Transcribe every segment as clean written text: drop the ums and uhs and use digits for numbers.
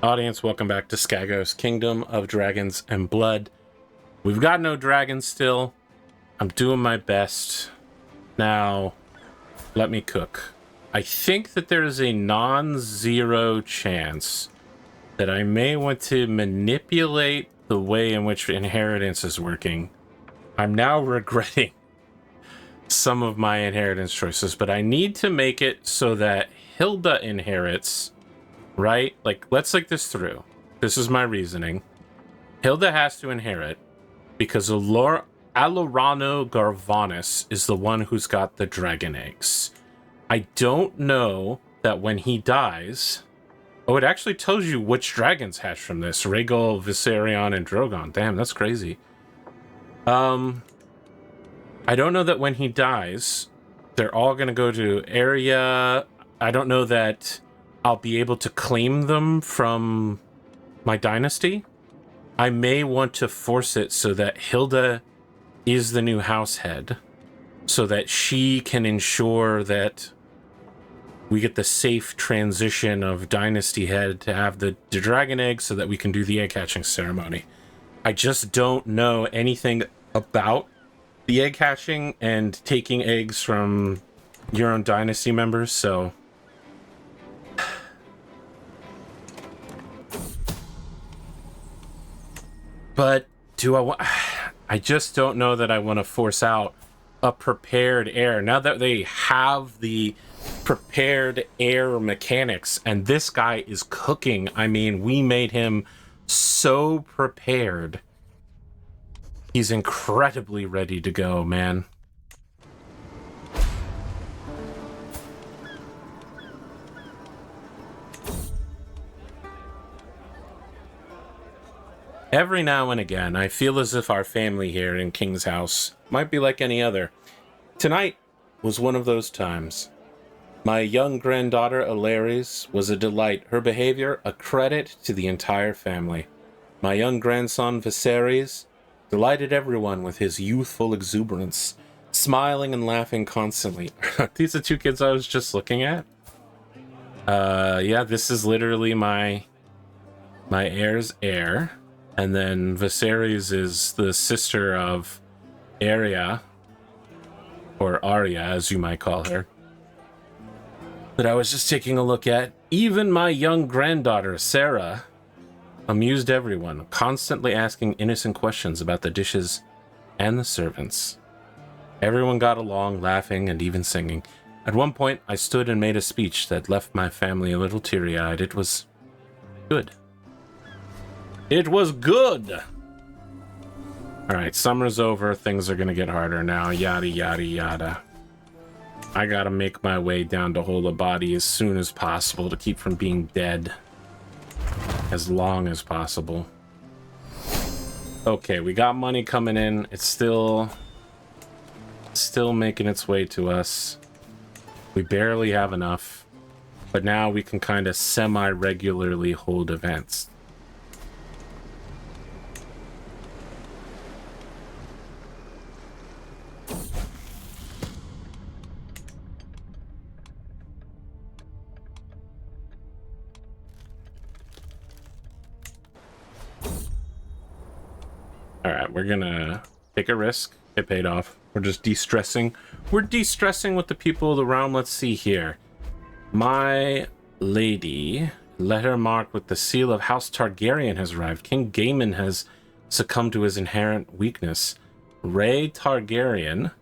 Audience, welcome back to Skagos, Kingdom of Dragons and Blood. We've got no dragons still. I'm doing my best. Now, let me cook. I think that there is a non-zero chance that I may want to manipulate the way in which inheritance is working. I'm now regretting some of my inheritance choices, but I need to make it so that Hilda inherits, right? Like, let's think this through. This is my reasoning. Hilda has to inherit because Alorano Garvanis is the one who's got the dragon eggs. I don't know that when he dies... Oh, it actually tells you which dragons hatch from this. Rhaegal, Viserion, and Drogon. Damn, that's crazy. I don't know that when he dies, they're all going to go to area. I don't know that I'll be able to claim them from my dynasty. I may want to force it so that Hilda is the new house head, so that she can ensure that we get the safe transition of dynasty head to have the dragon egg so that we can do the egg hatching ceremony. I just don't know anything about the egg hatching and taking eggs from your own dynasty members, so... But do I want... I just don't know that I want to force out a prepared heir. Now that they have the prepared heir mechanics, and this guy is cooking. I mean, we made him so prepared. He's incredibly ready to go, man. Every now and again, I feel as if our family here in King's House might be like any other. Tonight was one of those times. My young granddaughter, Alaris, was a delight. Her behavior, a credit to the entire family. My young grandson, Viserys, delighted everyone with his youthful exuberance, smiling and laughing constantly. These are two kids I was just looking at. Yeah, this is literally my heir's heir. And then Viserys is the sister of Arya, or Arya, as you might call her, that I was just taking a look at. Even my young granddaughter, Sarah, amused everyone, constantly asking innocent questions about the dishes and the servants. Everyone got along, laughing and even singing. At one point, I stood and made a speech that left my family a little teary-eyed. It was good. It was good! Alright, summer's over, things are gonna get harder now, yada yada yada. I gotta make my way down to hold a body as soon as possible to keep from being dead. As long as possible. Okay, we got money coming in. It's still making its way to us. We barely have enough. But now we can kind of semi-regularly hold events. Alright, we're gonna take a risk. It paid off. We're just de-stressing. We're de-stressing with the people of the realm. Let's see here. My lady, letter marked with the seal of House Targaryen has arrived. King Gaiman has succumbed to his inherent weakness. Rhae Targaryen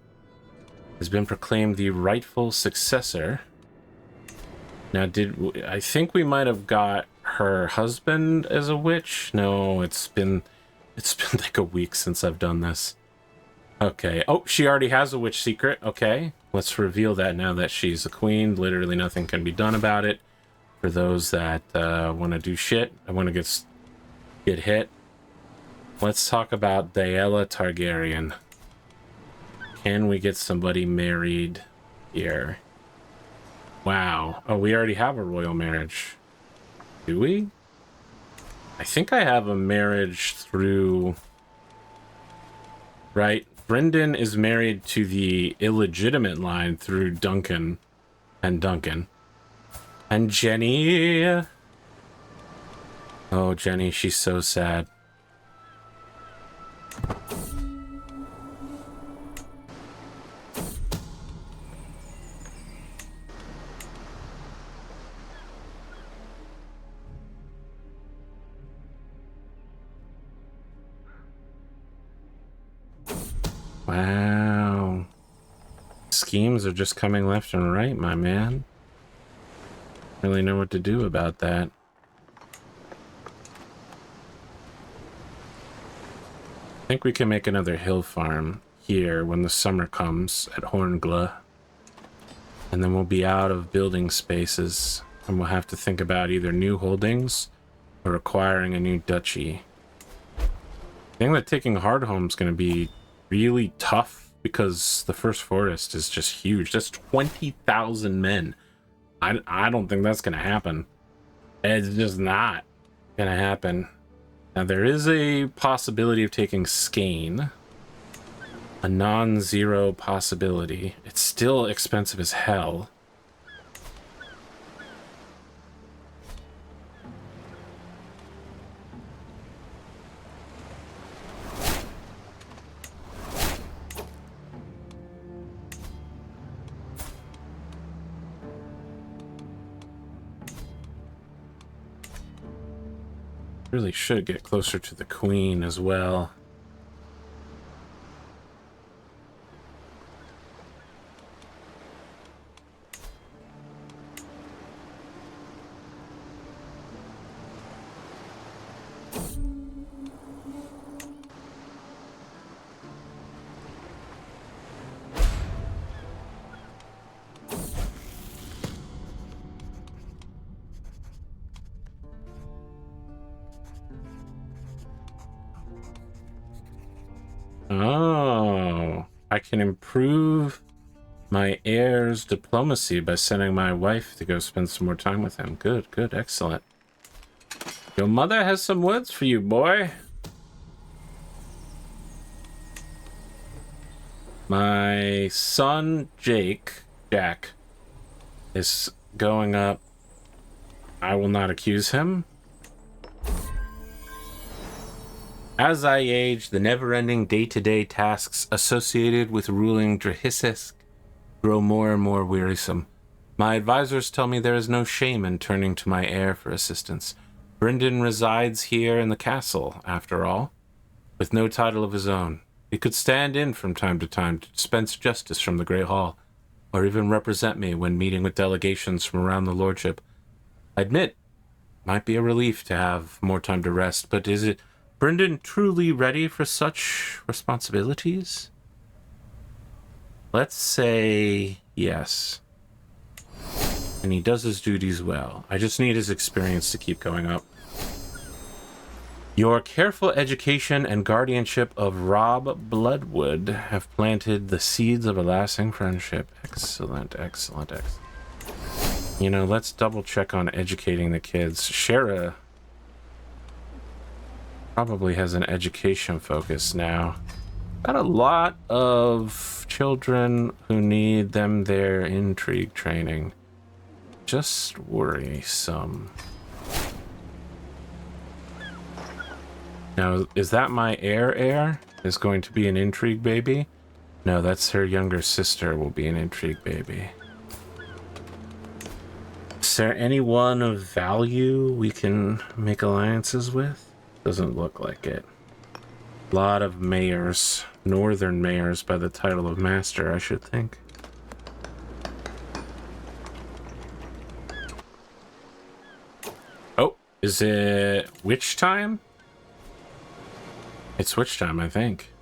has been proclaimed the rightful successor. Now, I think we might have got her husband as a witch? No, it's been like a week since I've done this. Okay. Oh, she already has a witch secret. Okay. Let's reveal that now that she's a queen. Literally nothing can be done about it. For those that want to do shit, I want to get hit. Let's talk about Daella Targaryen. Can we get somebody married here? Wow. Oh, we already have a royal marriage. Do we? I think I have a marriage through... Right? Brendan is married to the illegitimate line through Duncan and Duncan. And Jenny... Oh, Jenny, she's so sad. Wow. Schemes are just coming left and right, my man. Really know what to do about that. I think we can make another hill farm here when the summer comes at Horngla. And then we'll be out of building spaces, and we'll have to think about either new holdings or acquiring a new duchy. I think that taking Hardhome is going to be really tough because the First Forest is just huge. That's 20,000 men. I don't think that's going to happen. It's just not going to happen. Now, there is a possibility of taking Skane. A non-zero possibility. It's still expensive as hell. Really should get closer to the Queen as well. Oh, I can improve my heir's diplomacy by sending my wife to go spend some more time with him. Good, good, excellent. Your mother has some words for you, boy. My son, Jack, is going up. I will not accuse him. As I age, the never-ending day-to-day tasks associated with ruling Drahissisk grow more and more wearisome. My advisors tell me there is no shame in turning to my heir for assistance. Brynden resides here in the castle, after all, with no title of his own. He could stand in from time to dispense justice from the Great Hall, or even represent me when meeting with delegations from around the lordship. I admit, it might be a relief to have more time to rest, but is it Brynden truly ready for such responsibilities? Let's say yes. And he does his duties well. I just need his experience to keep going up. Your careful education and guardianship of Rob Bloodwood have planted the seeds of a lasting friendship. Excellent, excellent, excellent. You know, let's double check on educating the kids. Shara probably has an education focus now. Got a lot of children who need them their intrigue training. Just worrisome. Now, is that my heir? Is going to be an intrigue baby? No, that's her younger sister will be an intrigue baby. Is there anyone of value we can make alliances with? Doesn't look like it. A lot of mayors. Northern mayors by the title of master, I should think. Oh, is it witch time? It's witch time, I think.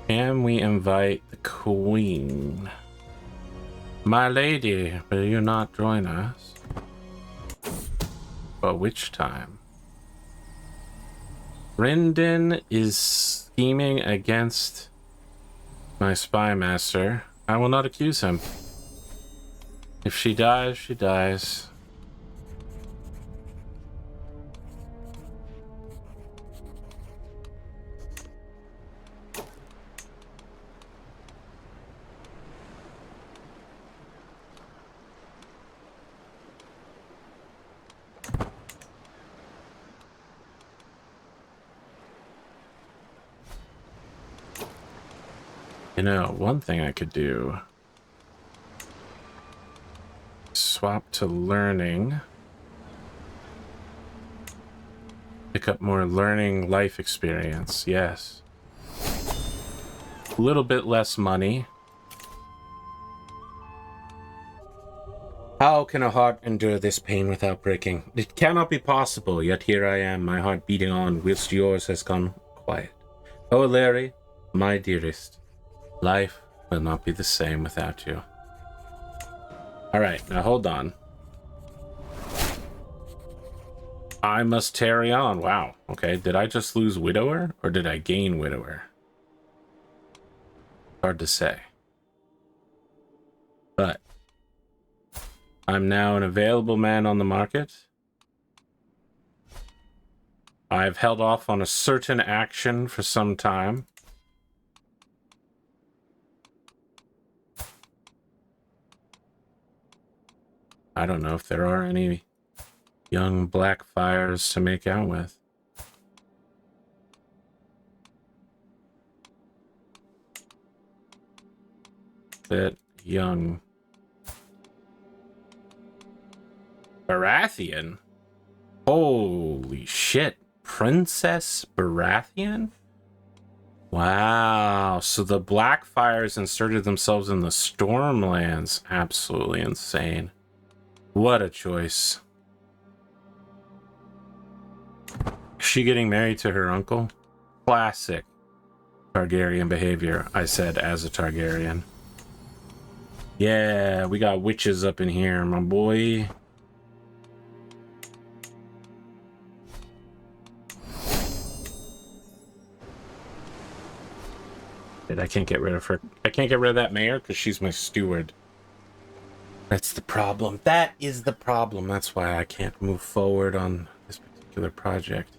Can we invite the Queen? My lady, will you not join us? For witch time. Brynden is scheming against my spy master. I will not accuse him. If she dies, she dies. You know, one thing I could do. Swap to learning. Pick up more learning life experience, yes. A little bit less money. How can a heart endure this pain without breaking? It cannot be possible, yet here I am, my heart beating on, whilst yours has gone quiet. Oh, Larry, my dearest, life will not be the same without you. Alright, now hold on. I must tarry on. Wow. Okay, did I just lose Widower, or did I gain Widower? Hard to say. But I'm now an available man on the market. I've held off on a certain action for some time. I don't know if there are any young black fires to make out with. Bit young. Baratheon? Holy shit. Princess Baratheon? Wow. So the Blackfires inserted themselves in the Stormlands. Absolutely insane. What a choice. Is she getting married to her uncle? Classic Targaryen behavior, I said as a Targaryen. Yeah, we got witches up in here, my boy. I can't get rid of her. I can't get rid of that mayor because she's my steward. That's the problem. That is the problem. That's why I can't move forward on this particular project.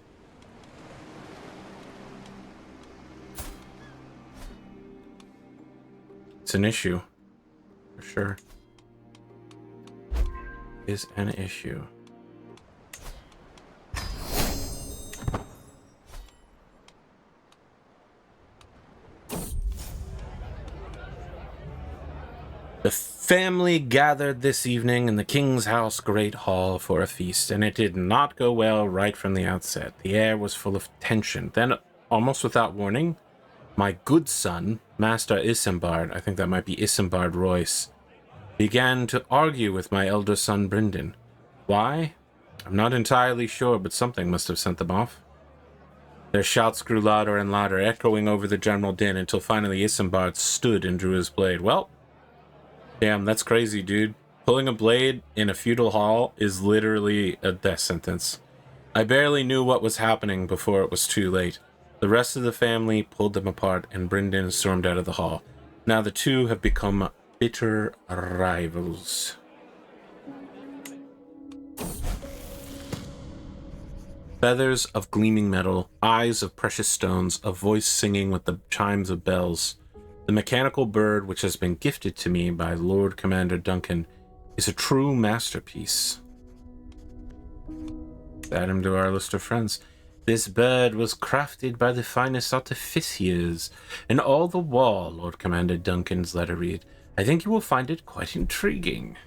It's an issue. For sure. Is an issue. The family gathered this evening in the king's house great hall for a feast, and it did not go well right from the outset. The air was full of tension. Then, almost without warning, my good son, Master Isambard, I think that might be Isambard Royce, began to argue with my elder son, Brynden. Why? I'm not entirely sure, but something must have sent them off. Their shouts grew louder and louder, echoing over the general din, until finally Isambard stood and drew his blade. Well, damn, that's crazy, dude. Pulling a blade in a feudal hall is literally a death sentence. I barely knew what was happening before it was too late. The rest of the family pulled them apart, and Brynden stormed out of the hall. Now the two have become bitter rivals. Feathers of gleaming metal, eyes of precious stones, a voice singing with the chimes of bells. The mechanical bird, which has been gifted to me by Lord Commander Duncan, is a true masterpiece. Add him to our list of friends. This bird was crafted by the finest artificiers in all the wall, Lord Commander Duncan's letter read. I think you will find it quite intriguing.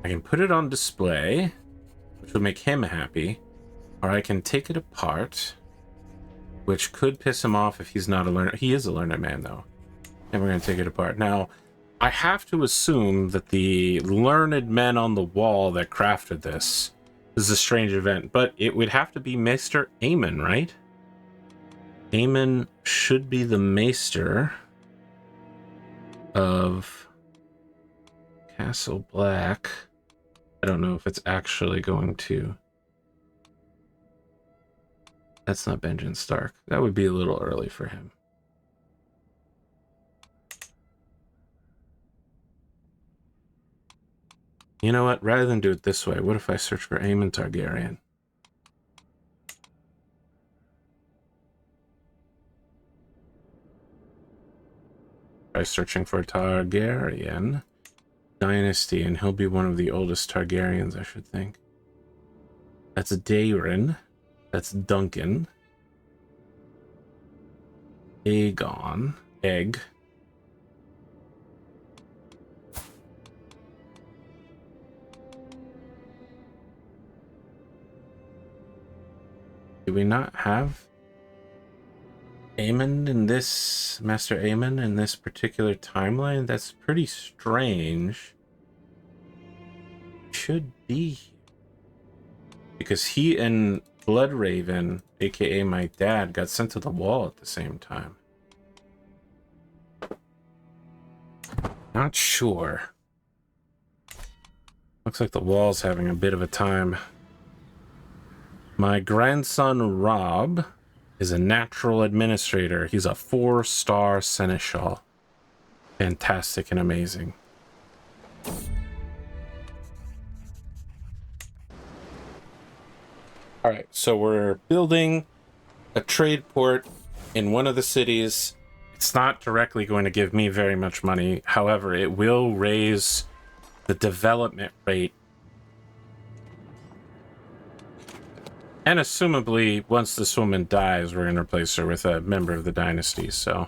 I can put it on display, which will make him happy, or I can take it apart, which could piss him off if he's not a learner. He is a learner man, though. And we're going to take it apart. Now, I have to assume that the learned men on the wall that crafted this is a strange event, but it would have to be Maester Aemon, right? Aemon should be the Maester of Castle Black. I don't know if it's actually going to... That's not Benjen Stark. That would be a little early for him. You know what? Rather than do it this way, what if I search for Aemon Targaryen? Try searching for Targaryen dynasty, and he'll be one of the oldest Targaryens, I should think. That's Daeron. That's Duncan. Aegon. Egg. we not have Aemon in this, Master Aemon in this particular timeline? That's pretty strange. Should be. Because he and Bloodraven, aka my dad, got sent to the wall at the same time. Not sure. Looks like the wall's having a bit of a time. My grandson, Rob, is a natural administrator. He's a 4-star seneschal. Fantastic and amazing. Alright, so we're building a trade port in one of the cities. It's not directly going to give me very much money. However, it will raise the development rate. And assumably, once this woman dies, we're going to replace her with a member of the dynasty, so...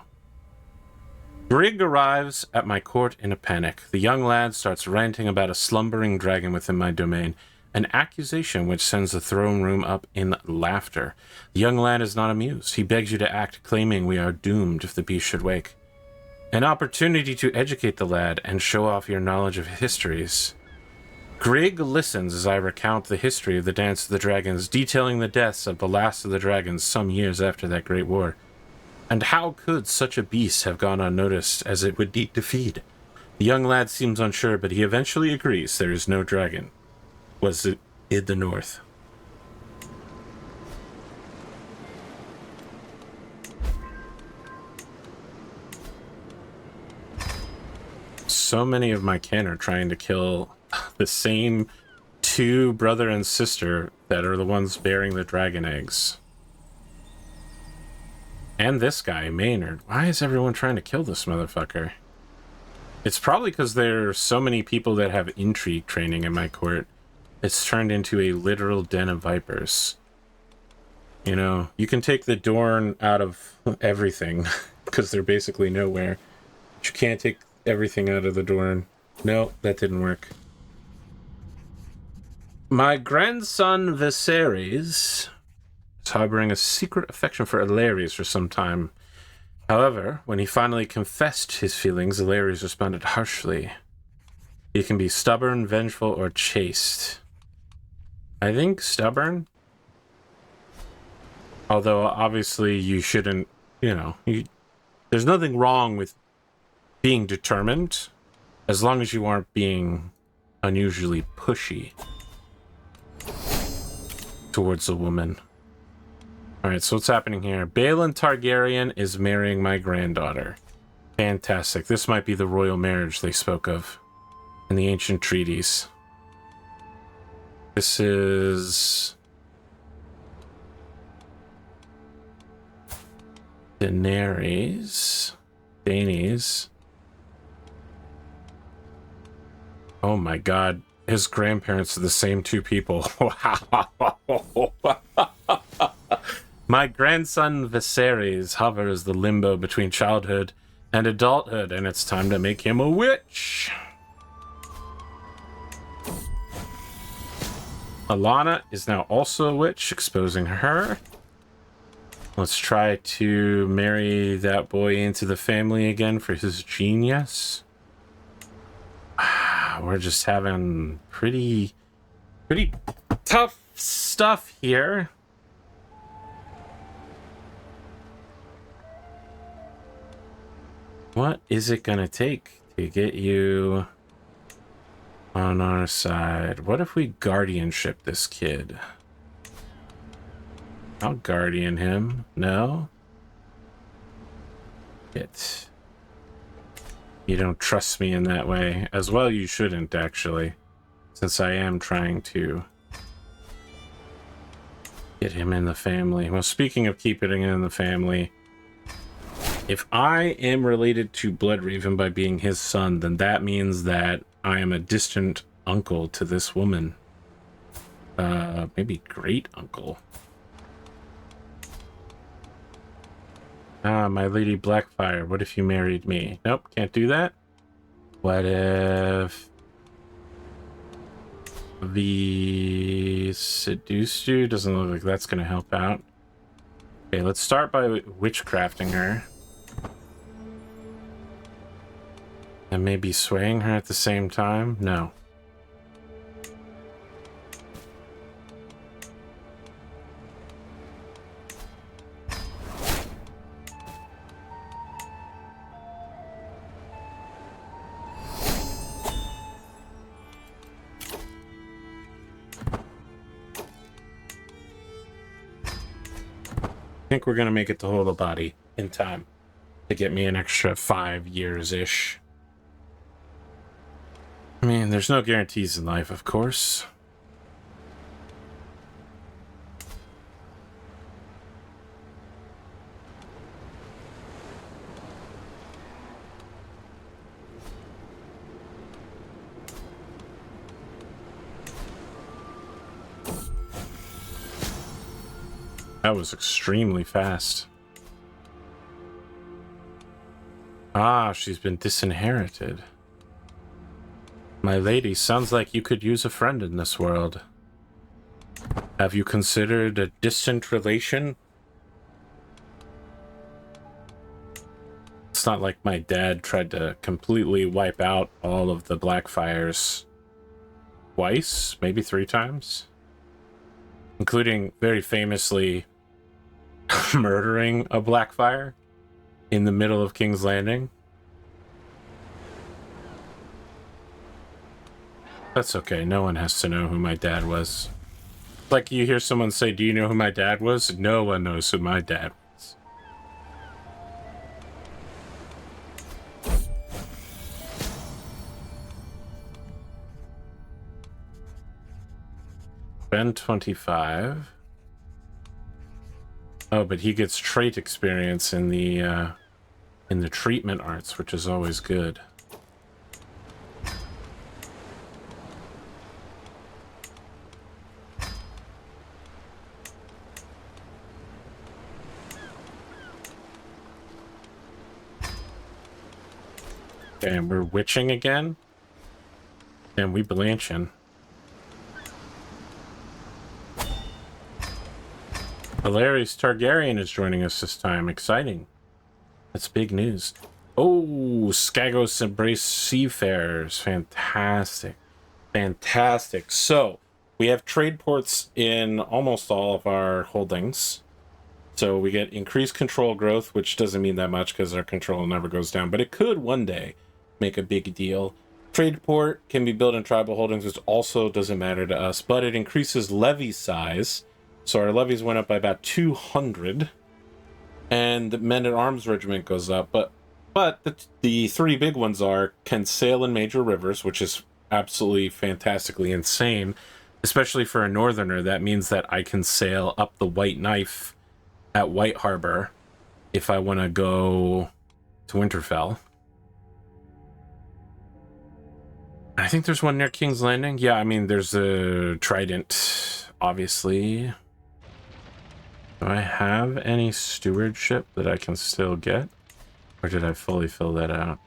Grig arrives at my court in a panic. The young lad starts ranting about a slumbering dragon within my domain, an accusation which sends the throne room up in laughter. The young lad is not amused. He begs you to act, claiming we are doomed if the beast should wake. An opportunity to educate the lad and show off your knowledge of histories. Grig listens as I recount the history of the Dance of the Dragons, detailing the deaths of the last of the dragons some years after that great war. And how could such a beast have gone unnoticed, as it would need to feed? The young lad seems unsure, but he eventually agrees there is no dragon. Was it in the north? So many of my kin are trying to kill the same two brother and sister that are the ones bearing the dragon eggs. And this guy, Maynard. Why is everyone trying to kill this motherfucker? It's probably because there are so many people that have intrigue training in my court. It's turned into a literal den of vipers. You know, you can take the Dorn out of everything because they're basically nowhere. But you can't take everything out of the Dorn. No, that didn't work. My grandson Viserys is harboring a secret affection for Alaries for some time. However, when he finally confessed his feelings, Alaries responded harshly. He can be stubborn, vengeful, or chaste. I think stubborn. Although, obviously, you shouldn't, you know, there's nothing wrong with being determined, as long as you aren't being unusually pushy towards a woman. Alright, so what's happening here? Balin Targaryen is marrying my granddaughter. Fantastic. This might be the royal marriage they spoke of in the ancient treaties. This is Daenerys. Oh my god. His grandparents are the same two people. My grandson Viserys hovers the limbo between childhood and adulthood, and it's time to make him a witch. Alana is now also a witch, exposing her. Let's try to marry that boy into the family again for his genius. We're just having pretty tough stuff here. What is it gonna take to get you on our side? What if we guardianship this kid? I'll guardian him. No? You don't trust me in that way. As well, you shouldn't, actually. Since I am trying to get him in the family. Well, speaking of keeping him in the family, if I am related to Bloodraven by being his son, then that means that I am a distant uncle to this woman. Maybe great uncle. Ah, my lady Blackfire, what if you married me? Nope, can't do that. What if we seduced you? Doesn't look like that's gonna help out. Okay, let's start by witchcrafting her. And maybe swaying her at the same time? No. I think we're gonna make it to hold a body in time to get me an extra 5 years-ish. I mean, there's no guarantees in life, of course. That was extremely fast. Ah, she's been disinherited. My lady, sounds like you could use a friend in this world. Have you considered a distant relation? It's not like my dad tried to completely wipe out all of the Blackfires twice, maybe 3 times. Including, very famously, murdering a Blackfire in the middle of King's Landing. That's okay, no one has to know who my dad was. Like you hear someone say, do you know who my dad was? No one knows who my dad was. Ben 25. Oh, but he gets trait experience in the treatment arts, which is always good. And we're witching again? And we blanching. Valyrian Targaryen is joining us this time. Exciting. That's big news. Oh, Skagos embrace seafarers. Fantastic. Fantastic. So, we have trade ports in almost all of our holdings. So we get increased control growth, which doesn't mean that much because our control never goes down. But it could one day make a big deal. Trade port can be built in tribal holdings, which also doesn't matter to us. But it increases levy size. So our levies went up by about 200, and the men-at-arms regiment goes up. But the 3 big ones are can sail in major rivers, which is absolutely fantastically insane, especially for a northerner. That means that I can sail up the White Knife at White Harbor if I want to go to Winterfell. I think there's one near King's Landing. Yeah, I mean, there's a Trident, obviously. Do I have any stewardship that I can still get? Or did I fully fill that out?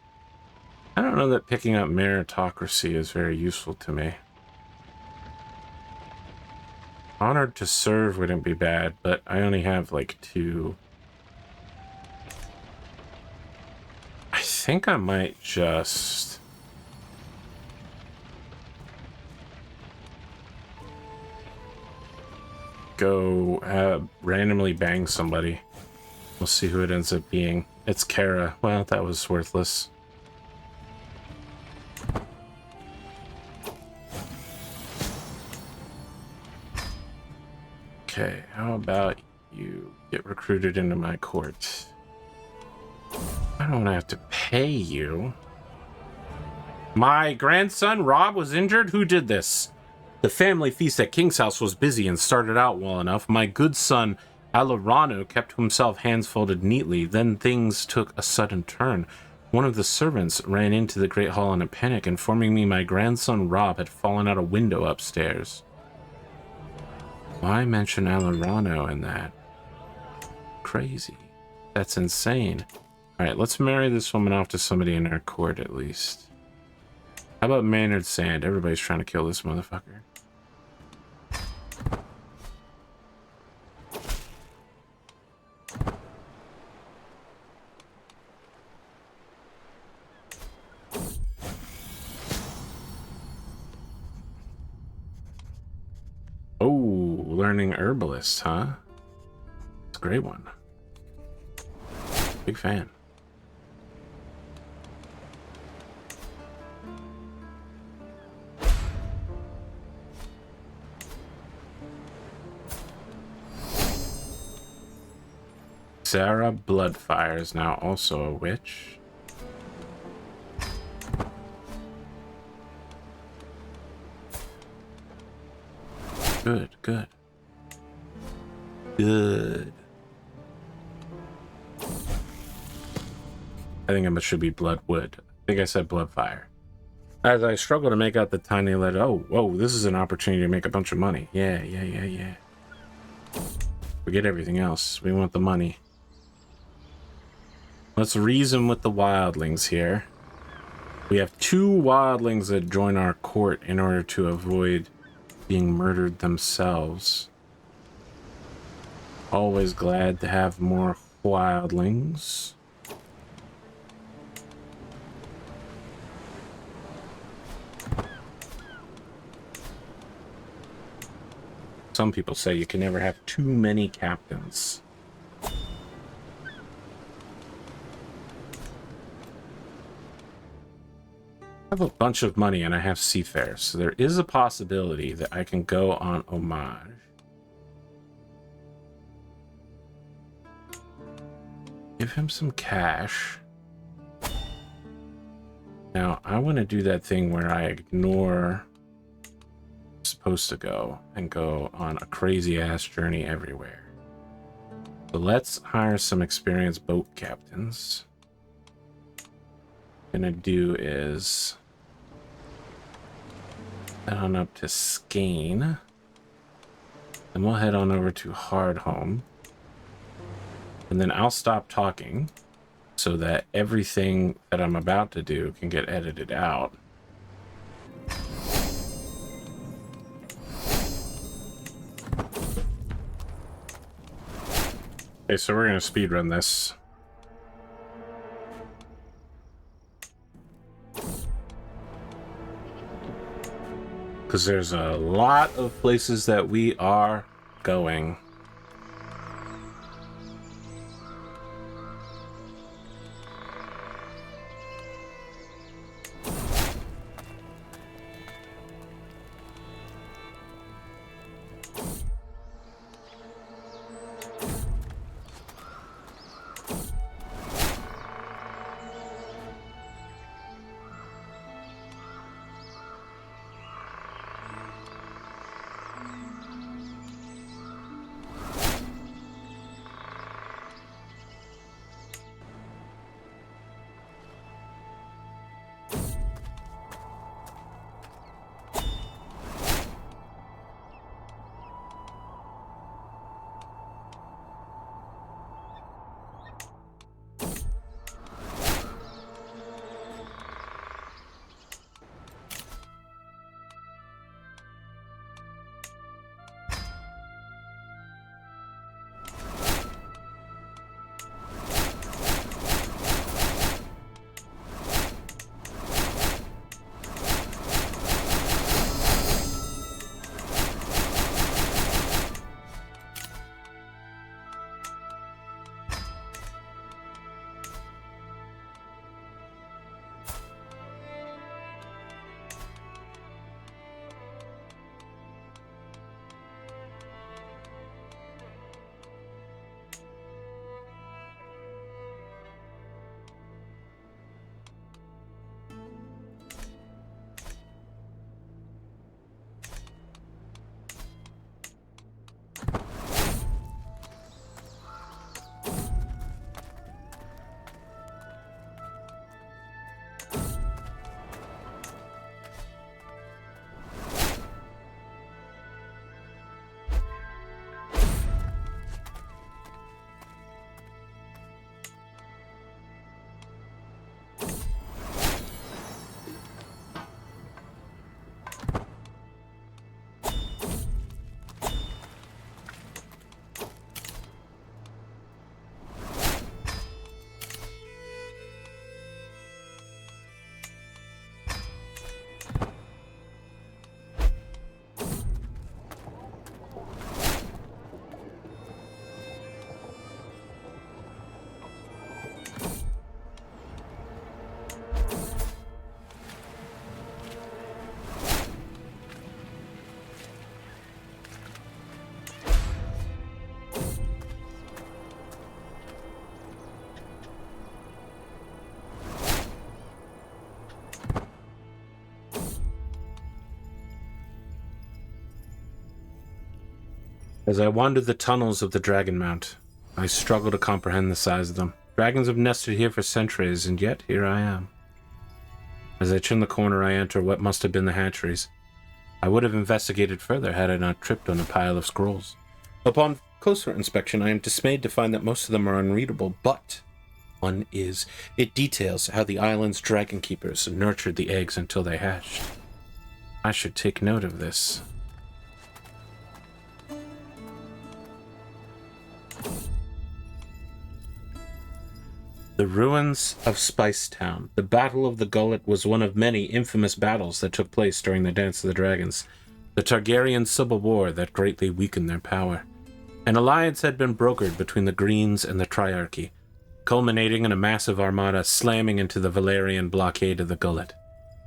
I don't know that picking up meritocracy is very useful to me. Honored to serve wouldn't be bad, but I only have like 2. I think I might just... go randomly bang somebody. We'll see who it ends up being. It's Kara. Well, that was worthless. Okay, how about you get recruited into my court? I don't have to pay you. My grandson, Rob, was injured? Who did this? The family feast at King's House was busy and started out well enough. My good son, Alorano, kept to himself, hands folded neatly. Then things took a sudden turn. One of the servants ran into the Great Hall in a panic, informing me my grandson, Rob, had fallen out a window upstairs. Why mention Alorano in that? Crazy. That's insane. Alright, let's marry this woman off to somebody in our court, at least. How about Maynard Sand? Everybody's trying to kill this motherfucker. learning herbalist, huh? It's a great one. Big fan. Sarah Bloodfire is now also a witch. Good, good. Good. I think it should be Bloodwood. I think I said Bloodfire. As I struggle to make out the tiny letter, oh, whoa, this is an opportunity to make a bunch of money. Yeah. Forget everything else. We want the money. Let's reason with the wildlings here. We have 2 wildlings that join our court in order to avoid being murdered themselves. Always glad to have more wildlings. Some people say you can never have too many captains. I have a bunch of money and I have seafarers, so there is a possibility that I can go on homage. Give him some cash. Now, I want to do that thing where I ignore I'm supposed to go and go on a crazy-ass journey everywhere. So let's hire some experienced boat captains. What I'm gonna do is head on up to Skane. Then we'll head on over to Hardhome. And then I'll stop talking so that everything that I'm about to do can get edited out. Okay, so we're going to speedrun this. Because there's a lot of places that we are going. As I wandered the tunnels of the Dragon Mount, I struggled to comprehend the size of them. Dragons have nested here for centuries, and yet here I am. As I turn the corner, I enter what must have been the hatcheries. I would have investigated further had I not tripped on a pile of scrolls. Upon closer inspection, I am dismayed to find that most of them are unreadable, but one is. It details how the island's dragon keepers nurtured the eggs until they hatched. I should take note of this. The ruins of Spicetown. The Battle of the Gullet was one of many infamous battles that took place during the Dance of the Dragons, the Targaryen civil war that greatly weakened their power. An alliance had been brokered between the Greens and the Triarchy, culminating in a massive armada slamming into the Valyrian blockade of the Gullet,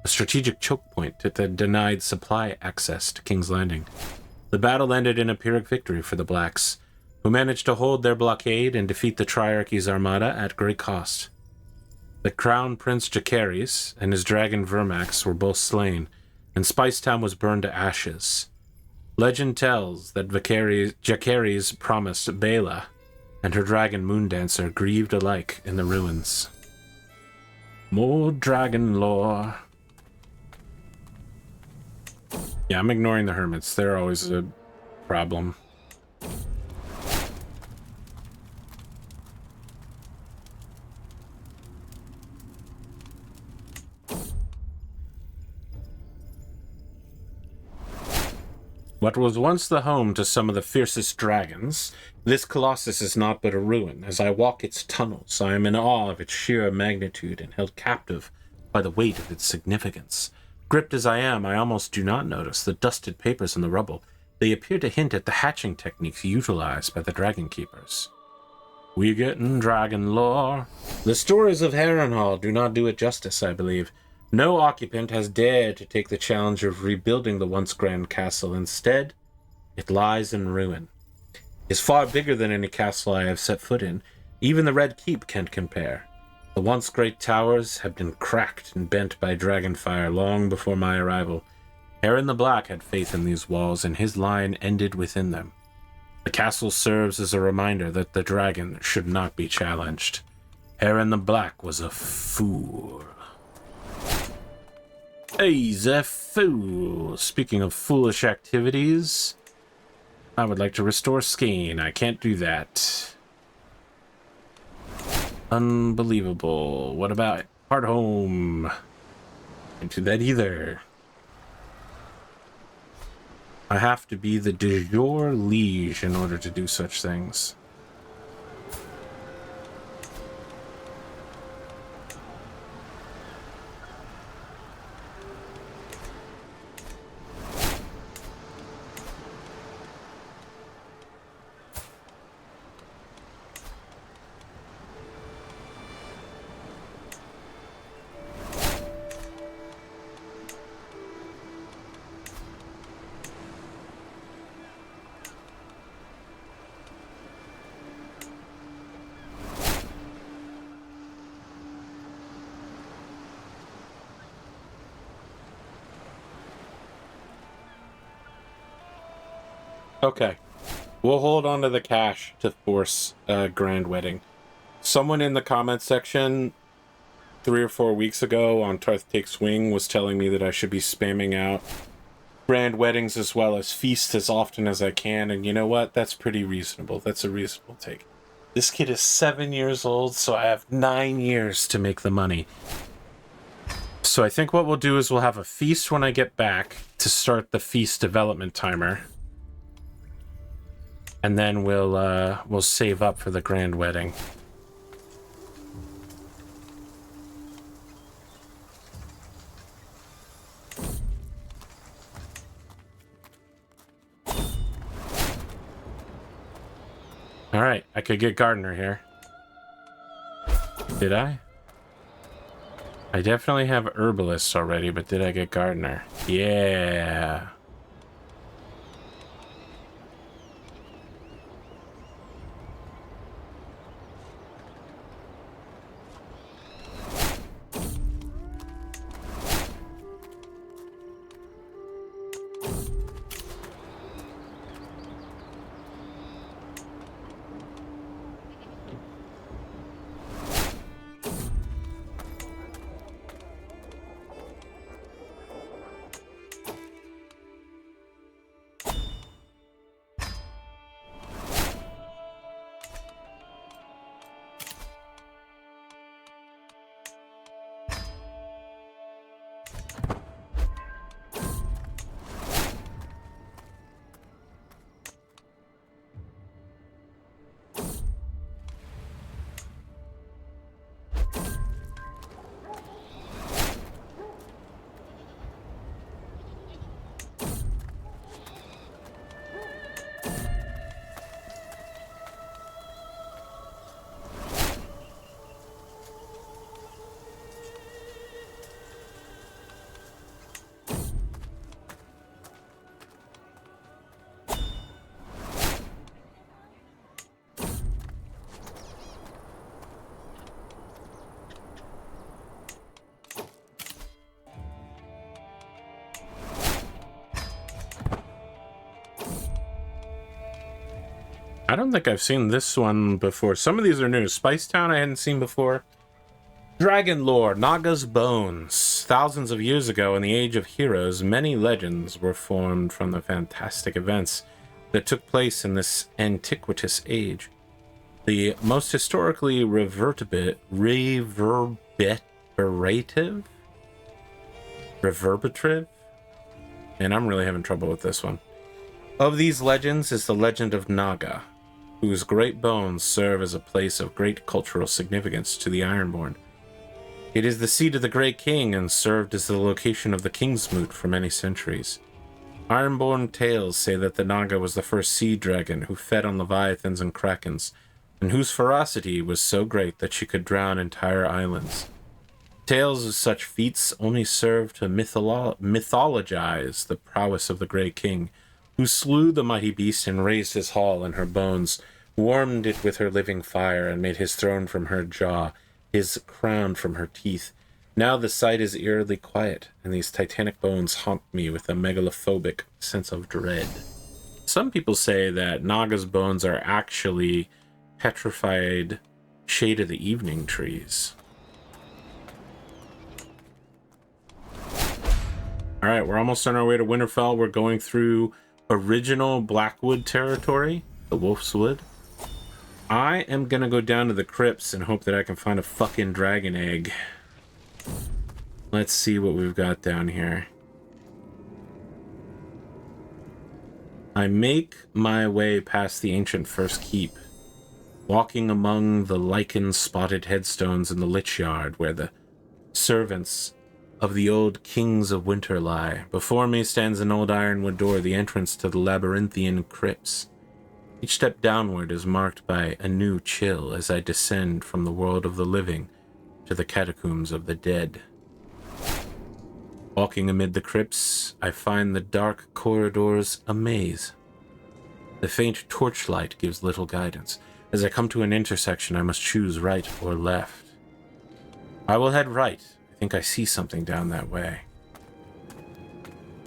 a strategic choke point that denied supply access to King's Landing. The battle ended in a Pyrrhic victory for the Blacks, who managed to hold their blockade and defeat the Triarchy's armada at great cost. The Crown Prince Jacaerys and his dragon Vermax were both slain, and Spicetown was burned to ashes. Legend tells that Jacaerys promised Baela and her dragon Moondancer grieved alike in the ruins. More dragon lore. Yeah, I'm ignoring the hermits. They're always a problem. What was once the home to some of the fiercest dragons, this colossus is not but a ruin. As I walk its tunnels, I am in awe of its sheer magnitude and held captive by the weight of its significance. Gripped as I am, I almost do not notice the dusted papers in the rubble. They appear to hint at the hatching techniques utilized by the dragon keepers. We gettin' dragon lore. The stories of Harrenhal do not do it justice, I believe. No occupant has dared to take the challenge of rebuilding the once grand castle. Instead, it lies in ruin. It is far bigger than any castle I have set foot in. Even the Red Keep can't compare. The once great towers have been cracked and bent by dragonfire long before my arrival. Harren the Black had faith in these walls, and his line ended within them. The castle serves as a reminder that the dragon should not be challenged. Harren the Black was a fool. He's a fool. Speaking of foolish activities, I would like to restore Skane. I can't do that. Unbelievable. What about Hardhome? Can't do that either. I have to be the de jure liege in order to do such things. Okay. We'll hold on to the cash to force a grand wedding. Someone in the comment section 3 or 4 weeks ago on Tarth Takes Wing was telling me that I should be spamming out grand weddings as well as feasts as often as I can, and you know what? That's pretty reasonable. That's a reasonable take. This kid is 7 years old, so I have 9 years to make the money. So I think what we'll do is we'll have a feast when I get back to start the feast development timer. And then we'll save up for the grand wedding. All right, I could get gardener here. Did I? I definitely have herbalist already, but did I get gardener? Yeah. I don't think I've seen this one before. Some of these are new. Spice Town I hadn't seen before. Dragon lore, Naga's bones. Thousands of years ago, in the Age of Heroes, many legends were formed from the fantastic events that took place in this antiquitous age. The most historically reverberative, and I'm really having trouble with this one, of these legends is the legend of Naga, whose great bones serve as a place of great cultural significance to the Ironborn. It is the seat of the Great King and served as the location of the Kingsmoot for many centuries. Ironborn tales say that the Naga was the first sea dragon who fed on leviathans and krakens, and whose ferocity was so great that she could drown entire islands. Tales of such feats only serve to mythologize the prowess of the Great King, who slew the mighty beast and raised his hall in her bones, warmed it with her living fire, and made his throne from her jaw, his crown from her teeth. Now the sight is eerily quiet, and these titanic bones haunt me with a megalophobic sense of dread. Some people say that Naga's bones are actually petrified shade of the evening trees. Alright, we're almost on our way to Winterfell. We're going through original Blackwood territory, the Wolf's Wood. I am gonna go down to the crypts and hope that I can find a fucking dragon egg. Let's see what we've got down here. I make my way past the ancient First Keep, walking among the lichen-spotted headstones in the Lich Yard, where the servants of the old kings of winter lie. Before me stands an old ironwood door, the entrance to the labyrinthian crypts. Each step downward is marked by a new chill as I descend from the world of the living to the catacombs of the dead. Walking amid the crypts, I find the dark corridors a maze. The faint torchlight gives little guidance. As I come to an intersection, I must choose right or left. I will head right. I think I see something down that way.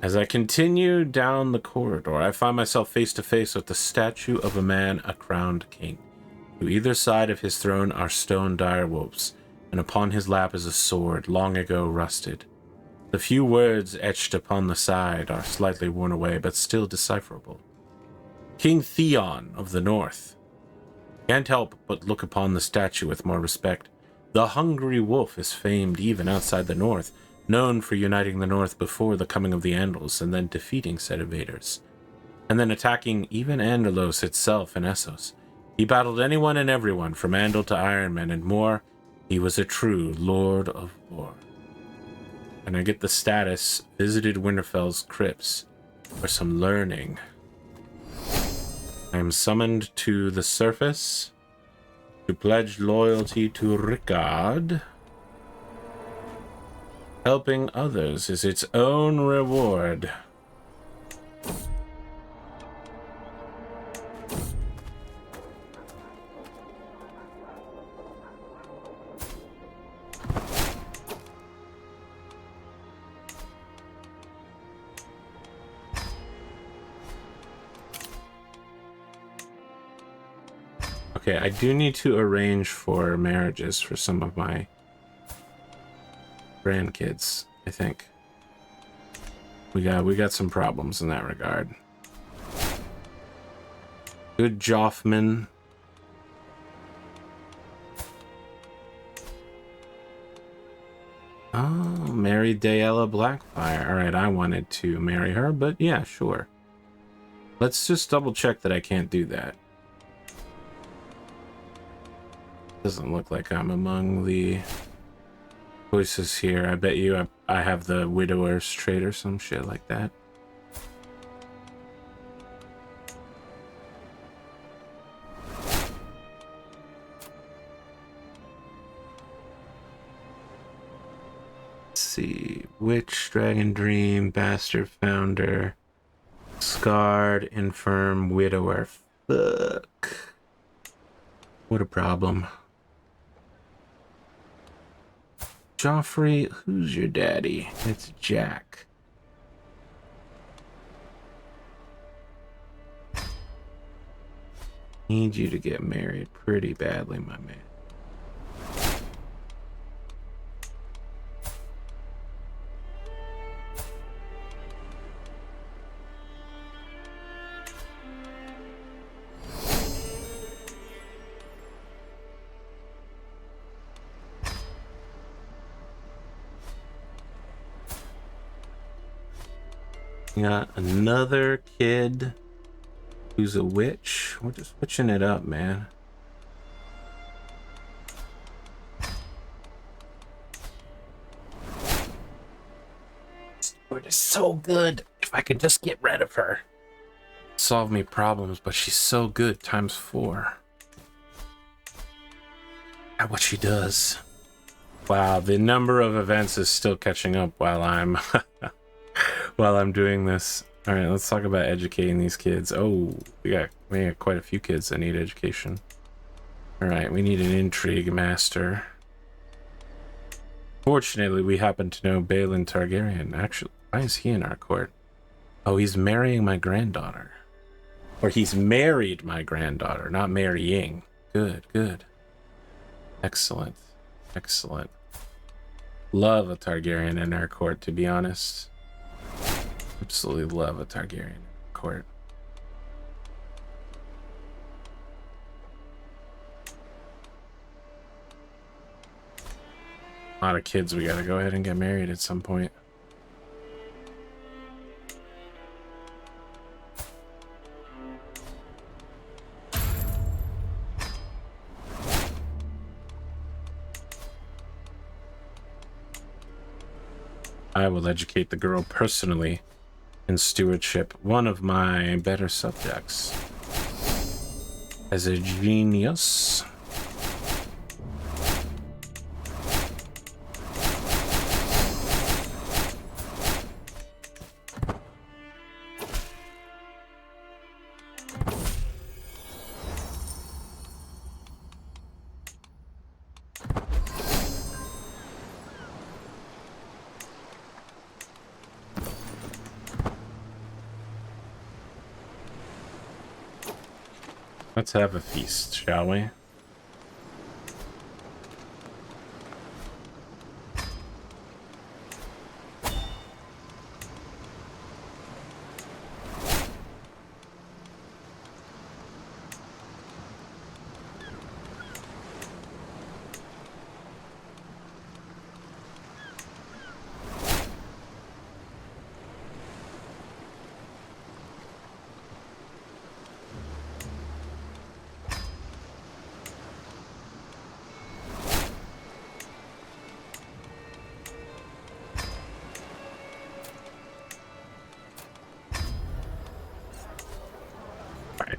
As I continue down the corridor, I find myself face to face with the statue of a man, a crowned king. To either side of his throne are stone direwolves, and upon his lap is a sword, long ago rusted. The few words etched upon the side are slightly worn away, but still decipherable. King Theon of the North. Can't help but look upon the statue with more respect. The Hungry Wolf is famed even outside the North, known for uniting the North before the coming of the Andals and then defeating said invaders, and then attacking even Andalos itself in Essos. He battled anyone and everyone from Andal to Ironman and more. He was a true Lord of War. And I get the status, visited Winterfell's crypts for some learning. I am summoned to the surface to pledge loyalty to Rickard. Helping others is its own reward. Okay, I do need to arrange for marriages for some of my grandkids, I think. We got some problems in that regard. Good Joffman. Oh, married Daella Blackfire. Alright, I wanted to marry her, but yeah, sure. Let's just double check that I can't do that. Doesn't look like I'm among the choices here. I bet you I have the widower's trait or some shit like that. Let's see. Witch, Dragon Dream, Bastard Founder, Scarred, Infirm, Widower. Fuck. What a problem. Joffrey, who's your daddy? It's Jack. Need you to get married pretty badly, my man. Got another kid who's a witch. We're just switching it up, man. Stewart is so good. If I could just get rid of her. Solve me problems, but she's so good times 4 at what she does. Wow, the number of events is still catching up while I'm while I'm doing this. All right, let's talk about educating these kids. Oh, we got quite a few kids that need education. All right, we need an intrigue master. Fortunately, we happen to know Balin Targaryen. Actually, why is he in our court? Oh, he's marrying my granddaughter. Or he's married my granddaughter, not marrying. Good, good. Excellent, excellent. Love a Targaryen in our court, to be honest. Absolutely love a Targaryen in our court. A lot of kids, we gotta go ahead and get married at some point. I will educate the girl personally in stewardship, one of my better subjects. As a genius. Let's have a feast, shall we?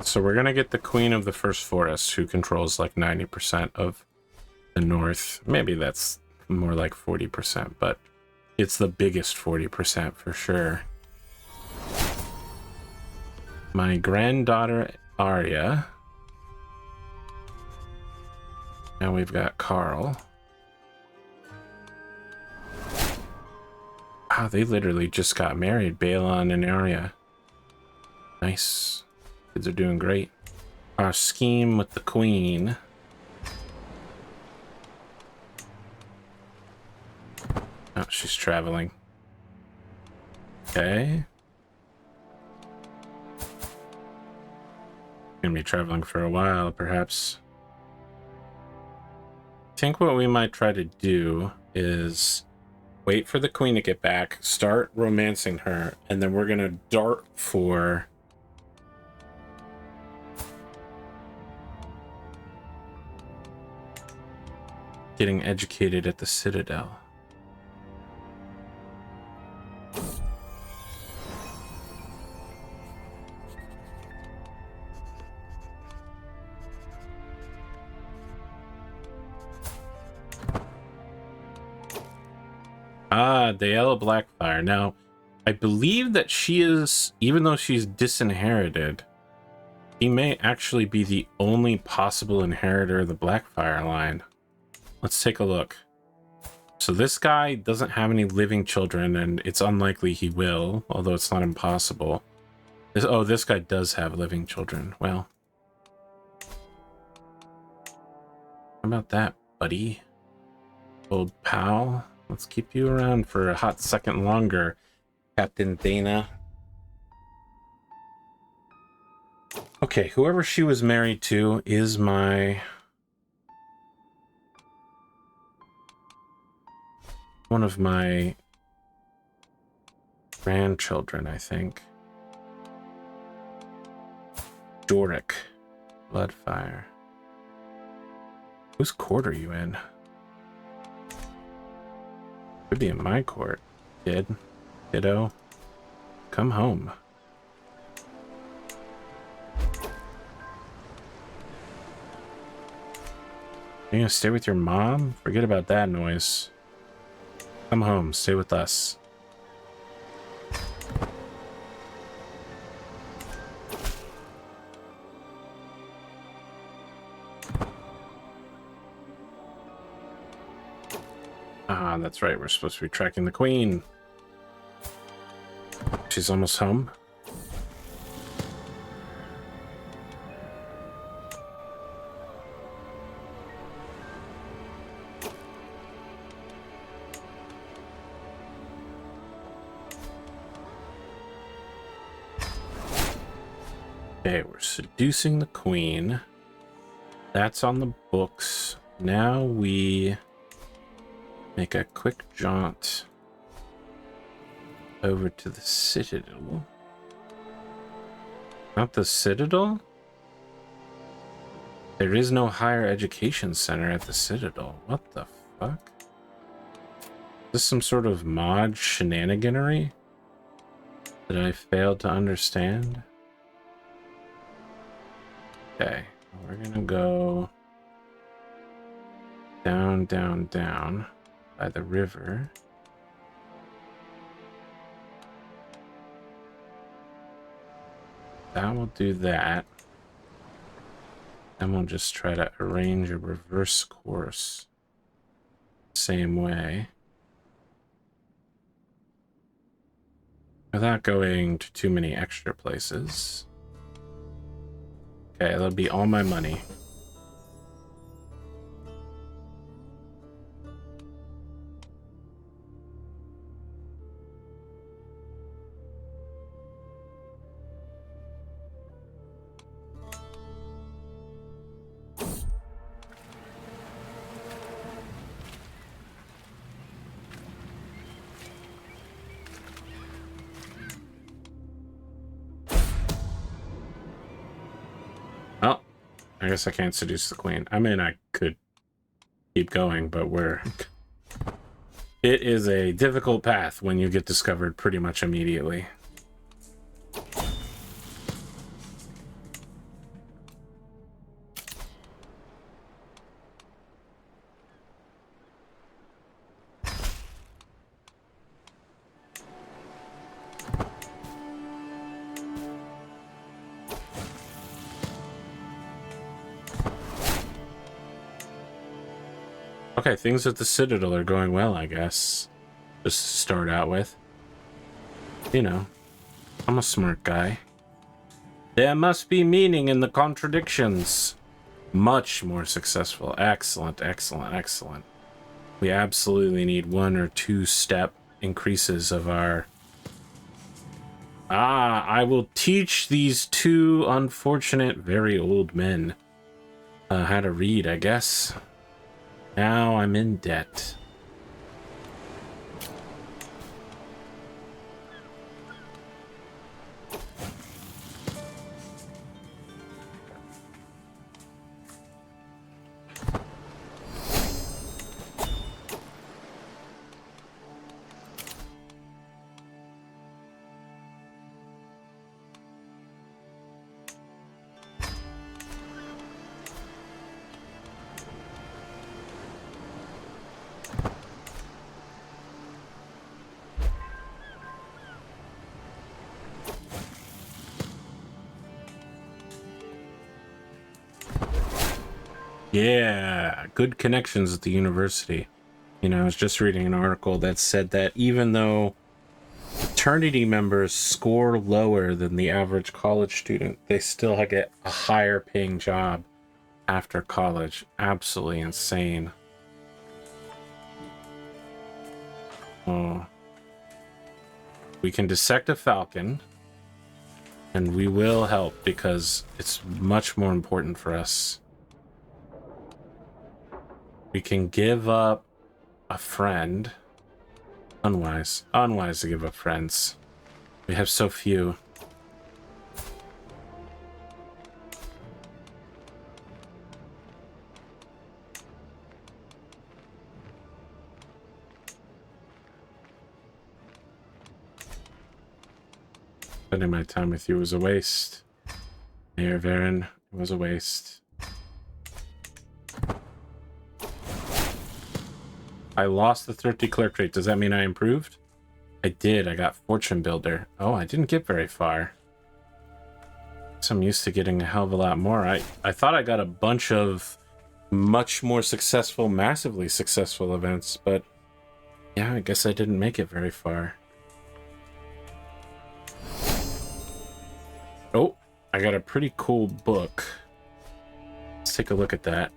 So we're gonna get the Queen of the First Forest, who controls like 90% of the north. Maybe that's more like 40%, but it's the biggest 40% for sure. My granddaughter Arya. Now we've got Carl. Wow, they literally just got married, Balon and Arya. Nice. Kids are doing great. Our scheme with the queen. Oh, she's traveling. Okay. Gonna be traveling for a while, perhaps. I think what we might try to do is wait for the queen to get back, start romancing her, and then we're gonna dart for getting educated at the Citadel. Ah, Daella Blackfire. Now, I believe that she is, even though she's disinherited, he may actually be the only possible inheritor of the Blackfire line. Let's take a look. So this guy doesn't have any living children, and it's unlikely he will, although it's not impossible. Oh, this guy does have living children. Well, How about that, buddy? Old pal. Let's keep you around for a hot second longer, Captain Dana. Okay, whoever she was married to is my... one of my grandchildren, I think. Doric. Bloodfire. Whose court are you in? Could be in my court, kiddo. Come home. You gonna stay with your mom? Forget about that noise. Come home, stay with us. Ah, that's right, we're supposed to be tracking the queen. She's almost home. Okay, we're seducing the queen. That's on the books. Now we make a quick jaunt over to the Citadel. Not the Citadel? There is no higher education center at the Citadel. What the fuck? Is this some sort of mod shenaniganery that I failed to understand? Okay, we're gonna go down, down, down by the river. That will do that. Then we'll just try to arrange a reverse course. Same way. Without going to too many extra places. Okay, that'll be all my money. I guess I can't seduce the queen. I mean, I could keep going, but it is a difficult path when you get discovered pretty much immediately. Okay, things at the Citadel are going well, I guess. Just to start out with. You know, I'm a smart guy. There must be meaning in the contradictions. Much more successful. Excellent, excellent, excellent. We absolutely need 1 or 2 step increases of our... Ah, I will teach these 2 unfortunate, very old men how to read, I guess. Now I'm in debt. Yeah, good connections at the university. You know, I was just reading an article that said that even though fraternity members score lower than the average college student, they still get a higher paying job after college. Absolutely insane. Oh. We can dissect a falcon, and we will help because it's much more important for us. We can give up a friend. Unwise. Unwise to give up friends. We have so few. Spending my time with you was a waste. Mayor Varen, it was a waste. I lost the 30 clerk rate. Does that mean I improved? I did. I got Fortune Builder. Oh, I didn't get very far. So I'm used to getting a hell of a lot more. I thought I got a bunch of much more successful, massively successful events, but yeah, I guess I didn't make it very far. Oh, I got a pretty cool book. Let's take a look at that.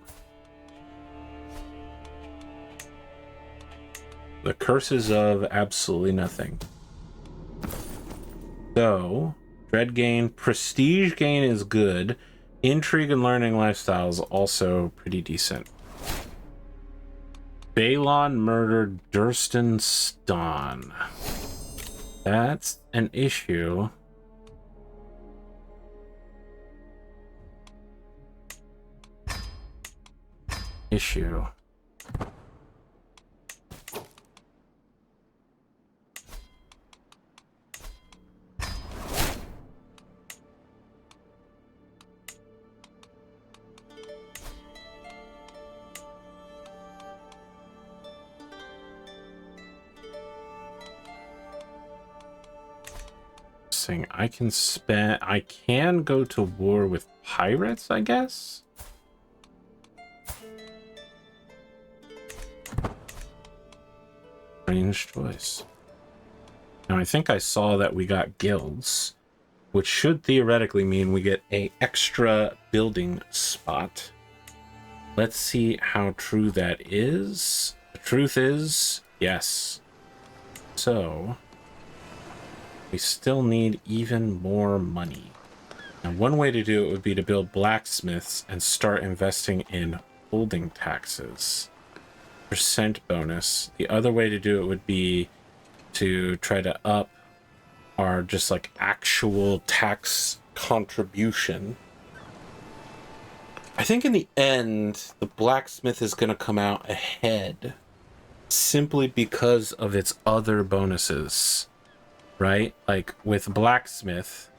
The Curses of Absolutely Nothing. So, dread gain, prestige gain is good. Intrigue and learning lifestyle is also pretty decent. Balon murdered Durston Ston. That's an issue. I can go to war with pirates, I guess. Strange choice. Now I think I saw that we got guilds, which should theoretically mean we get an extra building spot. Let's see how true that is. The truth is, yes. So we still need even more money. Now, one way to do it would be to build blacksmiths and start investing in holding taxes. Percent bonus. The other way to do it would be to try to up our just like actual tax contribution. I think in the end, the blacksmith is going to come out ahead simply because of its other bonuses. Right? Like with blacksmith,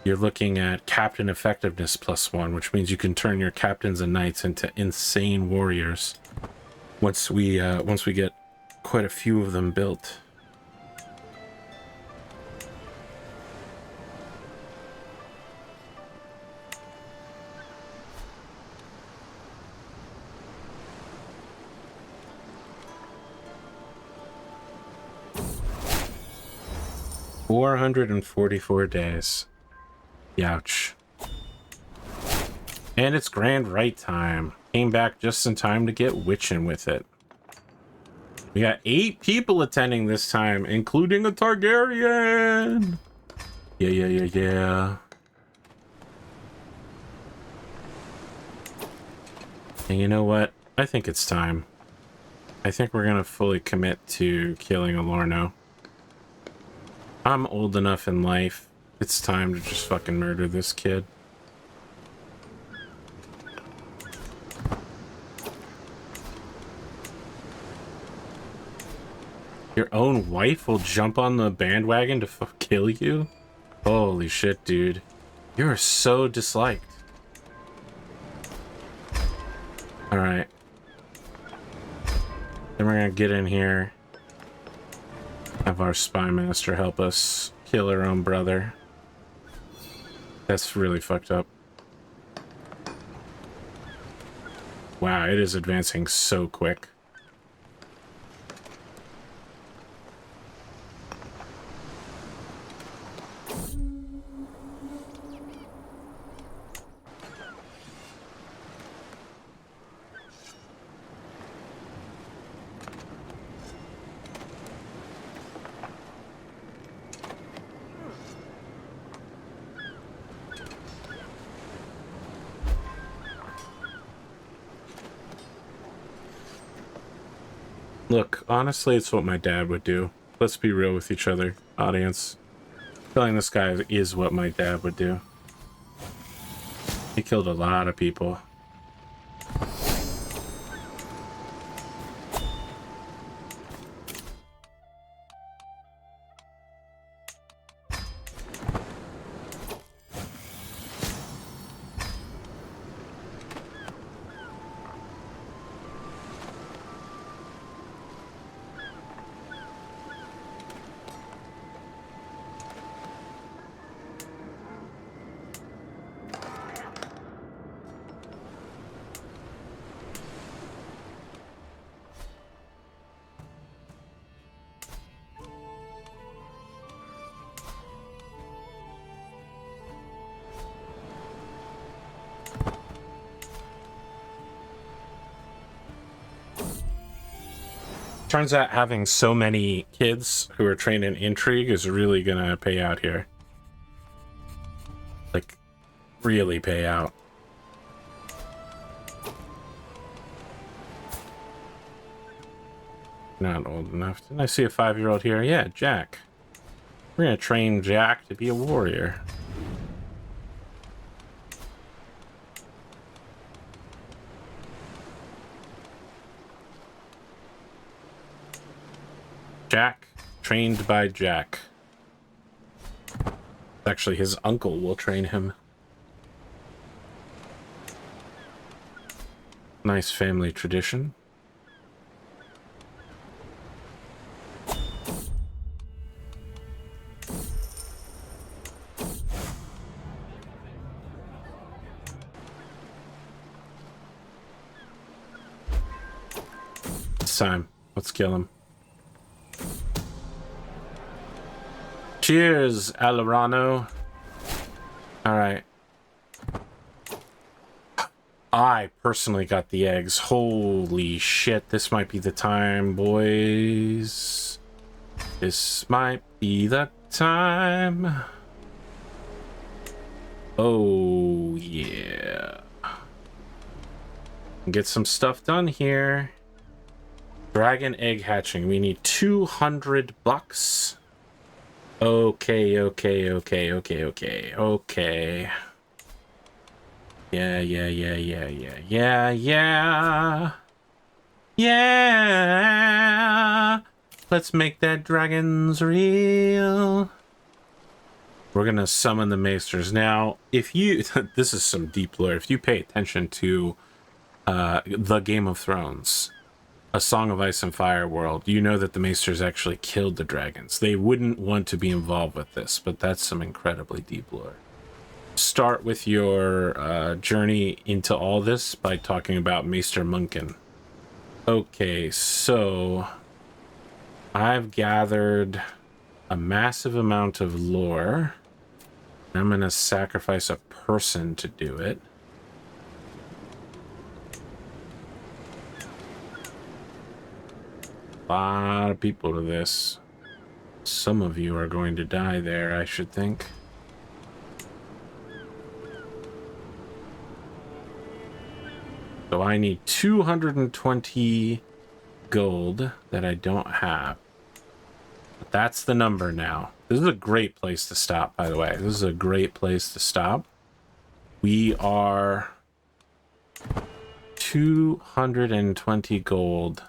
you're looking at captain effectiveness +1, which means you can turn your captains and knights into insane warriors once we get quite a few of them built. $444 days. Youch. And it's grand right time. Came back just in time to get witching with it. We got 8 people attending this time, including a Targaryen. Yeah. And you know what? I think it's time. I think we're gonna fully commit to killing Alorno. I'm old enough in life. It's time to just fucking murder this kid. Your own wife will jump on the bandwagon to kill you? Holy shit, dude. You're so disliked. Alright. Then we're gonna get in here. Have our spy master help us kill her own brother. That's really fucked up. Wow, it is advancing so quick. Look, honestly, it's what my dad would do. Let's be real with each other, audience. Killing this guy is what my dad would do. He killed a lot of people. Turns out having so many kids who are trained in intrigue is really gonna pay out here. Like, really pay out. Not old enough. Didn't I see a 5-year-old here? Yeah, Jack. We're gonna train Jack to be a warrior. Jack, trained by Jack. Actually, his uncle will train him. Nice family tradition. It's time. Let's kill him. Cheers, Alorano. Alright. I personally got the eggs. Holy shit, this might be the time, boys. This might be the time. Oh, yeah. Get some stuff done here. Dragon egg hatching. We need 200 bucks. Okay. Yeah. Let's make that dragons real. We're gonna summon the maesters. Now, if you... this is some deep lore. If you pay attention to the Game of Thrones, A Song of Ice and Fire world, you know that the maesters actually killed the dragons. They wouldn't want to be involved with this, but that's some incredibly deep lore. Start with your journey into all this by talking about Maester Munkin. Okay, so I've gathered a massive amount of lore. I'm going to sacrifice a person to do it. A lot of people to this. Some of you are going to die there, I should think. So I need 220 gold that I don't have. But that's the number now. This is a great place to stop, by the way. This is a great place to stop. We are 220 gold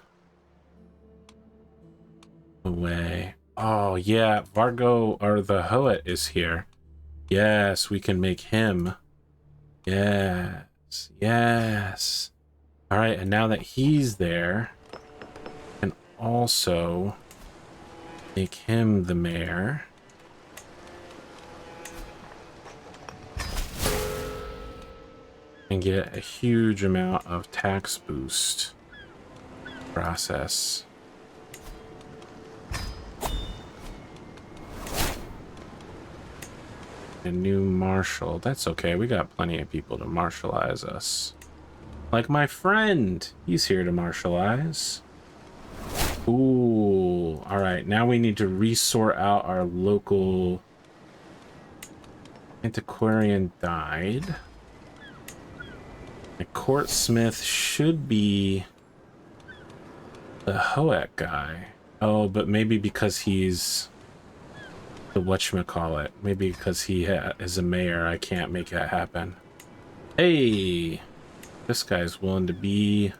away. Oh, yeah. Vargo, or the Hoet is here. Yes, we can make him. Yes. All right, and now that he's there, I can also make him the mayor. And get a huge amount of tax boost process. A new marshal. That's okay. We got plenty of people to marshalize us. Like my friend. He's here to marshalize. Ooh. Alright, now we need to resort out our local antiquarian died. A court smith should be The COA guy. Oh, but maybe because he's the whatchamacallit. Maybe because he is a mayor, I can't make that happen. Hey! This guy's willing to be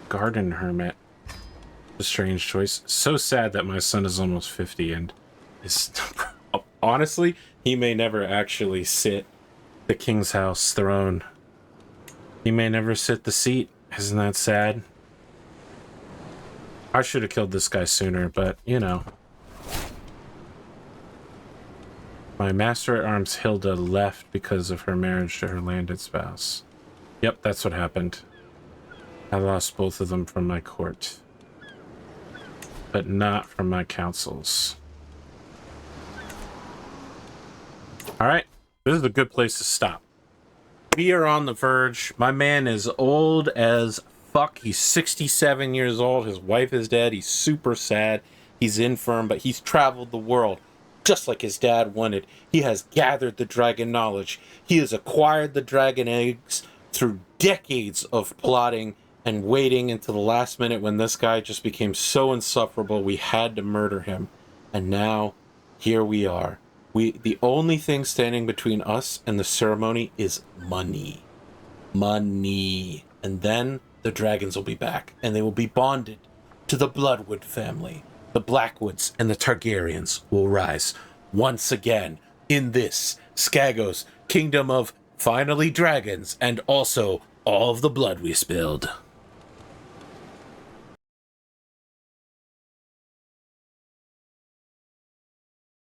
garden hermit. A strange choice. So sad that my son is almost 50 and is... Honestly, he may never actually sit the king's house throne. He may never sit the seat. Isn't that sad? I should have killed this guy sooner, but, you know. My master at arms Hilda left because of her marriage to her landed spouse. Yep, that's what happened. I lost both of them from my court. But not from my councils. Alright, this is a good place to stop. We are on the verge. My man is old as fuck. He's 67 years old. His wife is dead. He's super sad. He's infirm, but he's traveled the world just like his dad wanted. He has gathered the dragon knowledge. He has acquired the dragon eggs through decades of plotting and waiting until the last minute when this guy just became so insufferable we had to murder him. And now, here we are. The only thing standing between us and the ceremony is money. Money. And then the dragons will be back, and they will be bonded to the Bloodwood family. The Blackwoods and the Targaryens will rise once again in this Skagos kingdom of finally dragons and also all of the blood we spilled.